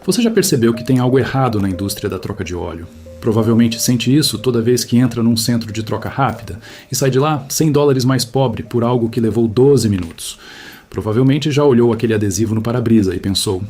Você já percebeu que tem algo errado na indústria da troca de óleo? Provavelmente sente isso toda vez que entra num centro de troca rápida e sai de lá $100 mais pobre por algo que levou 12 minutos. Provavelmente já olhou aquele adesivo no para-brisa e pensou: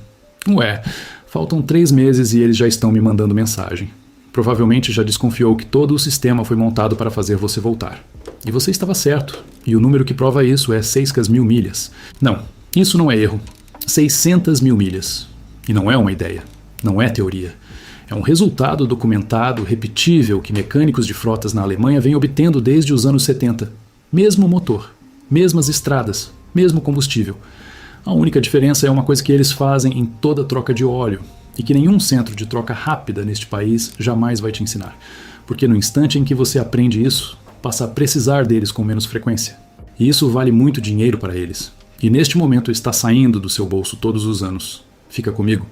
ué, faltam 3 meses e eles já estão me mandando mensagem. Provavelmente já desconfiou que todo o sistema foi montado para fazer você voltar. E você estava certo, e o número que prova isso é 6.000 milhas. Não, isso não é erro. 600.000 milhas. E não é uma ideia, não é teoria. É um resultado documentado, repetível, que mecânicos de frotas na Alemanha vêm obtendo desde os anos 70. Mesmo motor, mesmas estradas, mesmo combustível. A única diferença é uma coisa que eles fazem em toda troca de óleo, e que nenhum centro de troca rápida neste país jamais vai te ensinar. Porque no instante em que você aprende isso, passa a precisar deles com menos frequência. E isso vale muito dinheiro para eles. E neste momento está saindo do seu bolso todos os anos. Fica comigo,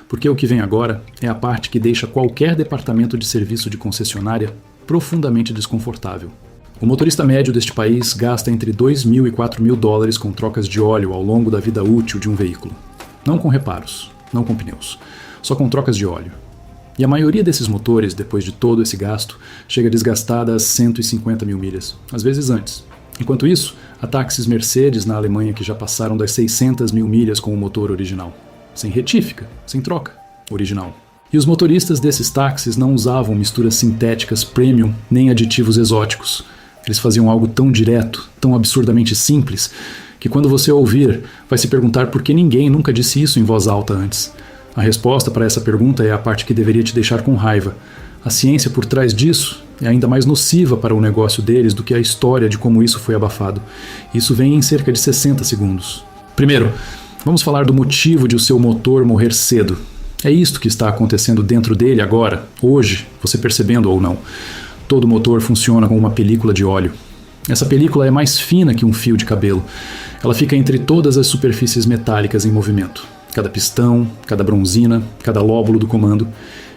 porque o que vem agora é a parte que deixa qualquer departamento de serviço de concessionária profundamente desconfortável. O motorista médio deste país gasta entre $2.000 e $4.000 com trocas de óleo ao longo da vida útil de um veículo. Não com reparos, não com pneus, só com trocas de óleo. E a maioria desses motores, depois de todo esse gasto, chega desgastada às 150.000 milhas, às vezes antes. Enquanto isso, há táxis Mercedes na Alemanha que já passaram das 600.000 milhas com o motor original. Sem retífica, sem troca, original. E os motoristas desses táxis não usavam misturas sintéticas premium nem aditivos exóticos. Eles faziam algo tão direto, tão absurdamente simples, que quando você ouvir, vai se perguntar por que ninguém nunca disse isso em voz alta antes. A resposta para essa pergunta é a parte que deveria te deixar com raiva. A ciência por trás disso é ainda mais nociva para o negócio deles do que a história de como isso foi abafado. Isso vem em cerca de 60 segundos. Primeiro, vamos falar do motivo de o seu motor morrer cedo. É isto que está acontecendo dentro dele agora, hoje, você percebendo ou não. Todo motor funciona com uma película de óleo. Essa película é mais fina que um fio de cabelo. Ela fica entre todas as superfícies metálicas em movimento. Cada pistão, cada bronzina, cada lóbulo do comando.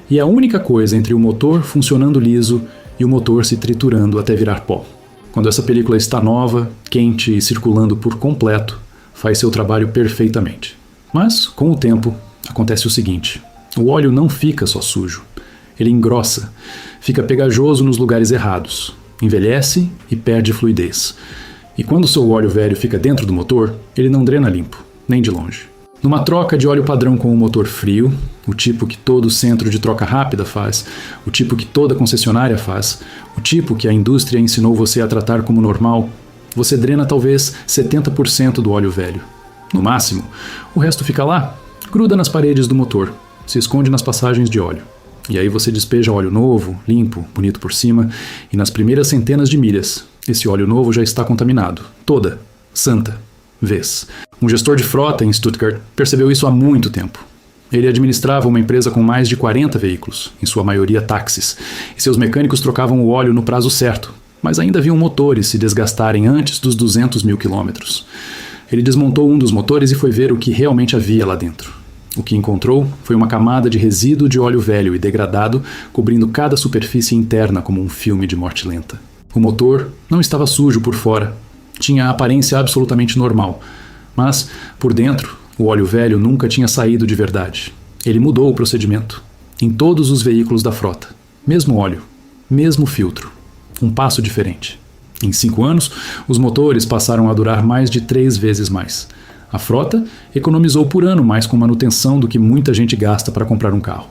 E é a única coisa entre o motor funcionando liso e o motor se triturando até virar pó. Quando essa película está nova, quente e circulando por completo, faz seu trabalho perfeitamente. Mas, com o tempo, acontece o seguinte: o óleo não fica só sujo. Ele engrossa, fica pegajoso nos lugares errados, envelhece e perde fluidez. E quando o seu óleo velho fica dentro do motor, ele não drena limpo, nem de longe. Numa troca de óleo padrão com um motor frio, o tipo que todo centro de troca rápida faz, o tipo que toda concessionária faz, o tipo que a indústria ensinou você a tratar como normal, você drena talvez 70% do óleo velho. No máximo, o resto fica lá, gruda nas paredes do motor, se esconde nas passagens de óleo. E aí você despeja óleo novo, limpo, bonito por cima, e nas primeiras centenas de milhas, esse óleo novo já está contaminado. Toda, santa, vez. Um gestor de frota em Stuttgart percebeu isso há muito tempo. Ele administrava uma empresa com mais de 40 veículos, em sua maioria táxis, e seus mecânicos trocavam o óleo no prazo certo, mas ainda viam motores se desgastarem antes dos 200.000 quilômetros. Ele desmontou um dos motores e foi ver o que realmente havia lá dentro. O que encontrou foi uma camada de resíduo de óleo velho e degradado cobrindo cada superfície interna como um filme de morte lenta. O motor não estava sujo por fora. Tinha a aparência absolutamente normal. Mas, por dentro, o óleo velho nunca tinha saído de verdade. Ele mudou o procedimento. Em todos os veículos da frota. Mesmo óleo. Mesmo filtro. Um passo diferente. Em 5 anos, os motores passaram a durar mais de 3 vezes mais. A frota economizou por ano mais com manutenção do que muita gente gasta para comprar um carro.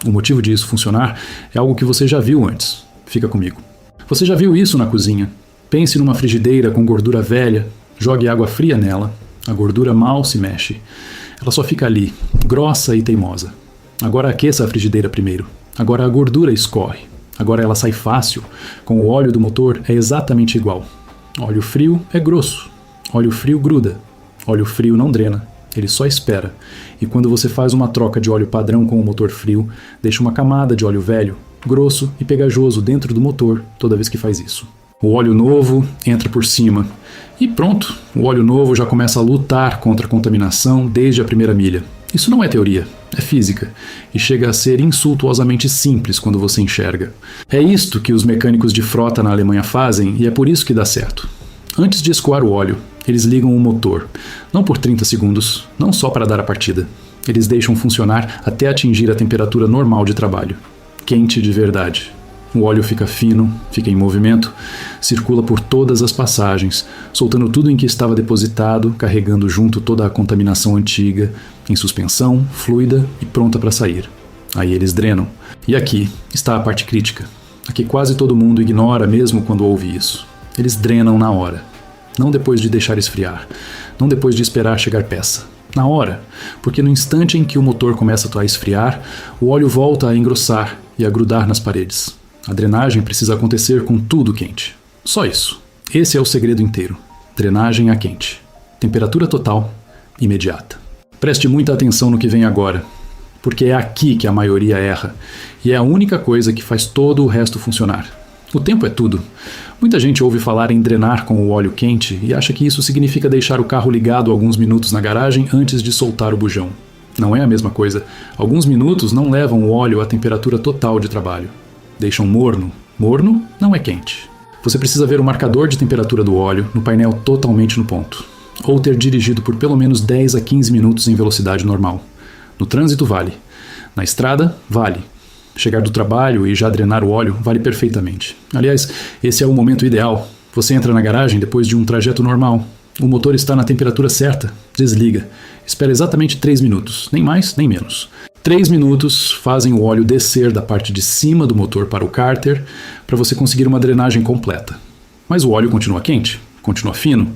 O motivo disso funcionar é algo que você já viu antes. Fica comigo. Você já viu isso na cozinha? Pense numa frigideira com gordura velha, jogue água fria nela, a gordura mal se mexe. Ela só fica ali, grossa e teimosa. Agora aqueça a frigideira primeiro. Agora a gordura escorre. Agora ela sai fácil. Com o óleo do motor é exatamente igual. Óleo frio é grosso. Óleo frio gruda. Óleo frio não drena. Ele só espera. E quando você faz uma troca de óleo padrão com o motor frio, deixa uma camada de óleo velho, grosso e pegajoso dentro do motor toda vez que faz isso. O óleo novo entra por cima. E pronto, o óleo novo já começa a lutar contra a contaminação desde a primeira milha. Isso não é teoria, é física, e chega a ser insultuosamente simples quando você enxerga. É isto que os mecânicos de frota na Alemanha fazem e é por isso que dá certo. Antes de escoar o óleo, eles ligam o motor, não por 30 segundos, não só para dar a partida. Eles deixam funcionar até atingir a temperatura normal de trabalho. Quente de verdade. O óleo fica fino, fica em movimento, circula por todas as passagens, soltando tudo em que estava depositado, carregando junto toda a contaminação antiga, em suspensão, fluida e pronta para sair. Aí eles drenam. E aqui está a parte crítica, a que quase todo mundo ignora mesmo quando ouve isso. Eles drenam na hora. Não depois de deixar esfriar, não depois de esperar chegar peça. Na hora, porque no instante em que o motor começa a esfriar, o óleo volta a engrossar e a grudar nas paredes. A drenagem precisa acontecer com tudo quente. Só isso. Esse é o segredo inteiro. Drenagem a quente. Temperatura total, imediata. Preste muita atenção no que vem agora, porque é aqui que a maioria erra, e é a única coisa que faz todo o resto funcionar. O tempo é tudo. Muita gente ouve falar em drenar com o óleo quente e acha que isso significa deixar o carro ligado alguns minutos na garagem antes de soltar o bujão. Não é a mesma coisa. Alguns minutos não levam o óleo à temperatura total de trabalho. Deixam morno. Morno não é quente. Você precisa ver o marcador de temperatura do óleo no painel totalmente no ponto. Ou ter dirigido por pelo menos 10 a 15 minutos em velocidade normal. No trânsito vale. Na estrada, vale. Chegar do trabalho e já drenar o óleo vale perfeitamente. Aliás, esse é o momento ideal. Você entra na garagem depois de um trajeto normal. O motor está na temperatura certa. Desliga. Espera exatamente 3 minutos. Nem mais, nem menos. 3 minutos fazem o óleo descer da parte de cima do motor para o cárter para você conseguir uma drenagem completa. Mas o óleo continua quente, continua fino,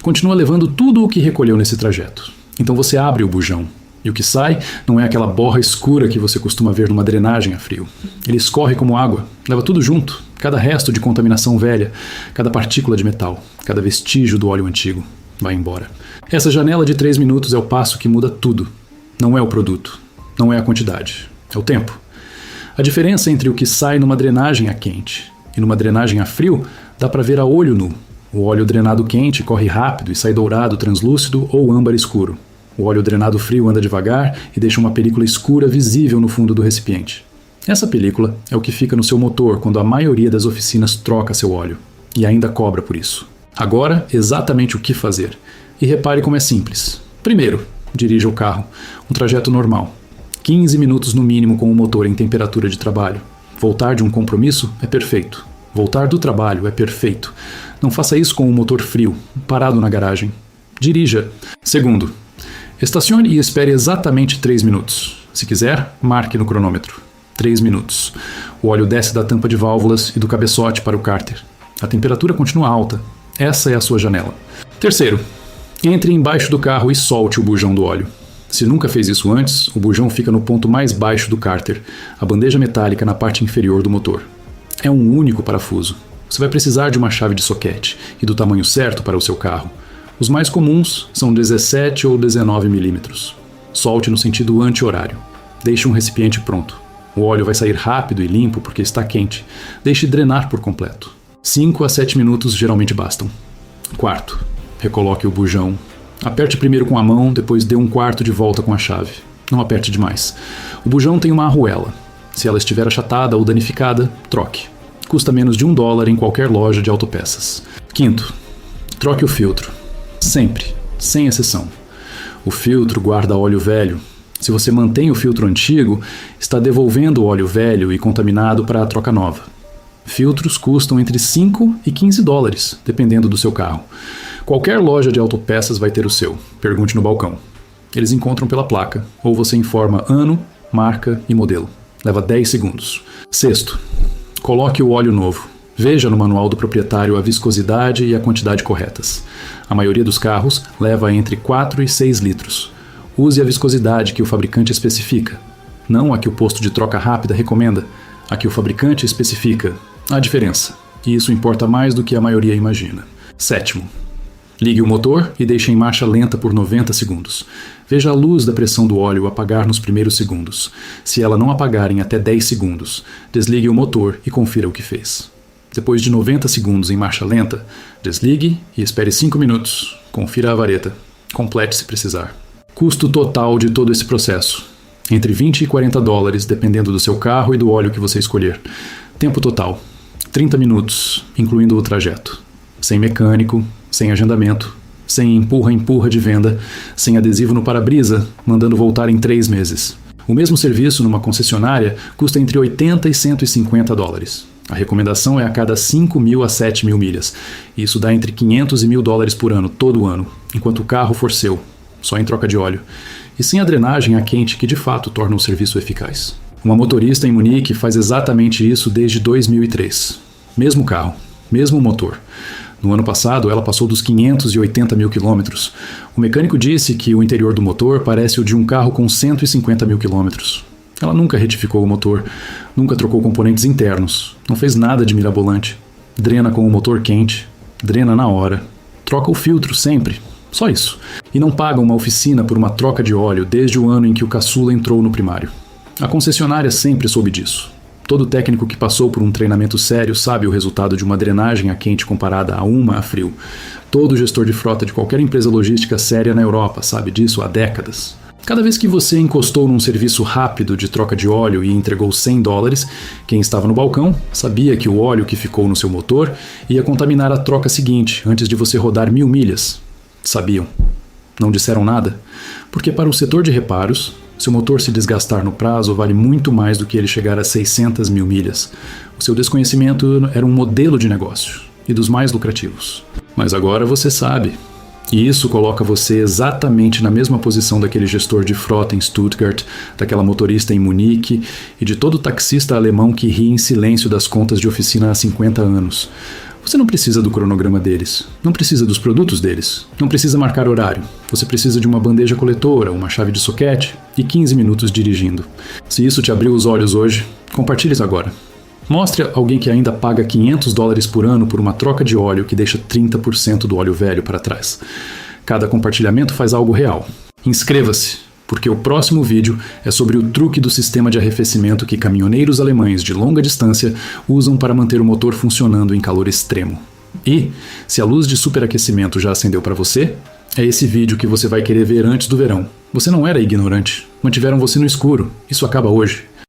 continua levando tudo o que recolheu nesse trajeto. Então você abre o bujão. E o que sai não é aquela borra escura que você costuma ver numa drenagem a frio. Ele escorre como água, leva tudo junto, cada resto de contaminação velha, cada partícula de metal, cada vestígio do óleo antigo. Vai embora. Essa janela de 3 minutos é o passo que muda tudo. Não é o produto, não é a quantidade, é o tempo. A diferença entre o que sai numa drenagem a quente e numa drenagem a frio dá para ver a olho nu. O óleo drenado quente corre rápido e sai dourado, translúcido ou âmbar escuro. O óleo drenado frio anda devagar e deixa uma película escura visível no fundo do recipiente. Essa película é o que fica no seu motor quando a maioria das oficinas troca seu óleo, e ainda cobra por isso. Agora, exatamente o que fazer. E repare como é simples. Primeiro, dirija o carro, um trajeto normal. 15 minutos no mínimo com o motor em temperatura de trabalho. Voltar de um compromisso é perfeito. Voltar do trabalho é perfeito. Não faça isso com o motor frio, parado na garagem. Dirija. Segundo, estacione e espere exatamente 3 minutos. Se quiser, marque no cronômetro. 3 minutos. O óleo desce da tampa de válvulas e do cabeçote para o cárter. A temperatura continua alta. Essa é a sua janela. Terceiro, entre embaixo do carro e solte o bujão do óleo. Se nunca fez isso antes, o bujão fica no ponto mais baixo do cárter, a bandeja metálica na parte inferior do motor. É um único parafuso. Você vai precisar de uma chave de soquete e do tamanho certo para o seu carro. Os mais comuns são 17 ou 19 milímetros. Solte no sentido anti-horário. Deixe um recipiente pronto. O óleo vai sair rápido e limpo porque está quente. Deixe drenar por completo. 5 a 7 minutos geralmente bastam. Quarto, recoloque o bujão. Aperte primeiro com a mão, depois dê um quarto de volta com a chave. Não aperte demais. O bujão tem uma arruela. Se ela estiver achatada ou danificada, troque. Custa menos de $1 em qualquer loja de autopeças. Quinto, troque o filtro. Sempre, sem exceção. O filtro guarda óleo velho. Se você mantém o filtro antigo, está devolvendo o óleo velho e contaminado para a troca nova. Filtros custam entre $5 e $15, dependendo do seu carro. Qualquer loja de autopeças vai ter o seu. Pergunte no balcão. Eles encontram pela placa, ou você informa ano, marca e modelo. Leva 10 segundos. Sexto, coloque o óleo novo. Veja no manual do proprietário a viscosidade e a quantidade corretas. A maioria dos carros leva entre 4 e 6 litros. Use a viscosidade que o fabricante especifica, não a que o posto de troca rápida recomenda, a que o fabricante especifica. Há diferença, e isso importa mais do que a maioria imagina. Sétimo, ligue o motor e deixe em marcha lenta por 90 segundos. Veja a luz da pressão do óleo apagar nos primeiros segundos. Se ela não apagar em até 10 segundos, desligue o motor e confira o que fez. Depois de 90 segundos em marcha lenta, desligue e espere 5 minutos. Confira a vareta. Complete se precisar. Custo total de todo esse processo: entre $20 e $40, dependendo do seu carro e do óleo que você escolher. Tempo total: 30 minutos, incluindo o trajeto. Sem mecânico, sem agendamento, sem empurra-empurra de venda, sem adesivo no para-brisa, mandando voltar em 3 meses. O mesmo serviço numa concessionária custa entre 80 e 150 dólares. A recomendação é a cada 5.000 a 7.000 milhas. Isso dá entre 500 e 1.000 dólares por ano, todo ano, enquanto o carro for seu, só em troca de óleo. E sem a drenagem a quente que de fato torna o serviço eficaz. Uma motorista em Munique faz exatamente isso desde 2003. Mesmo carro, mesmo motor. No ano passado, ela passou dos 580 mil quilômetros. O mecânico disse que o interior do motor parece o de um carro com 150 mil quilômetros. Ela nunca retificou o motor, nunca trocou componentes internos, não fez nada de mirabolante. Drena com o motor quente, drena na hora, troca o filtro sempre, só isso. E não paga uma oficina por uma troca de óleo desde o ano em que o caçula entrou no primário. A concessionária sempre soube disso. Todo técnico que passou por um treinamento sério sabe o resultado de uma drenagem a quente comparada a uma a frio. Todo gestor de frota de qualquer empresa logística séria na Europa sabe disso há décadas. Cada vez que você encostou num serviço rápido de troca de óleo e entregou 100 dólares, quem estava no balcão sabia que o óleo que ficou no seu motor ia contaminar a troca seguinte, antes de você rodar 1.000 milhas. Sabiam. Não disseram nada. Porque para o setor de reparos, se o motor se desgastar no prazo, vale muito mais do que ele chegar a 600 mil milhas. O seu desconhecimento era um modelo de negócio, e dos mais lucrativos. Mas agora você sabe. E isso coloca você exatamente na mesma posição daquele gestor de frota em Stuttgart, daquela motorista em Munique e de todo taxista alemão que ri em silêncio das contas de oficina há 50 anos. Você não precisa do cronograma deles, não precisa dos produtos deles, não precisa marcar horário. Você precisa de uma bandeja coletora, uma chave de soquete e 15 minutos dirigindo. Se isso te abriu os olhos hoje, compartilhe isso agora. Mostre a alguém que ainda paga 500 dólares por ano por uma troca de óleo que deixa 30% do óleo velho para trás. Cada compartilhamento faz algo real. Inscreva-se, porque o próximo vídeo é sobre o truque do sistema de arrefecimento que caminhoneiros alemães de longa distância usam para manter o motor funcionando em calor extremo. E, se a luz de superaquecimento já acendeu para você, é esse vídeo que você vai querer ver antes do verão. Você não era ignorante, mantiveram você no escuro. Isso acaba hoje.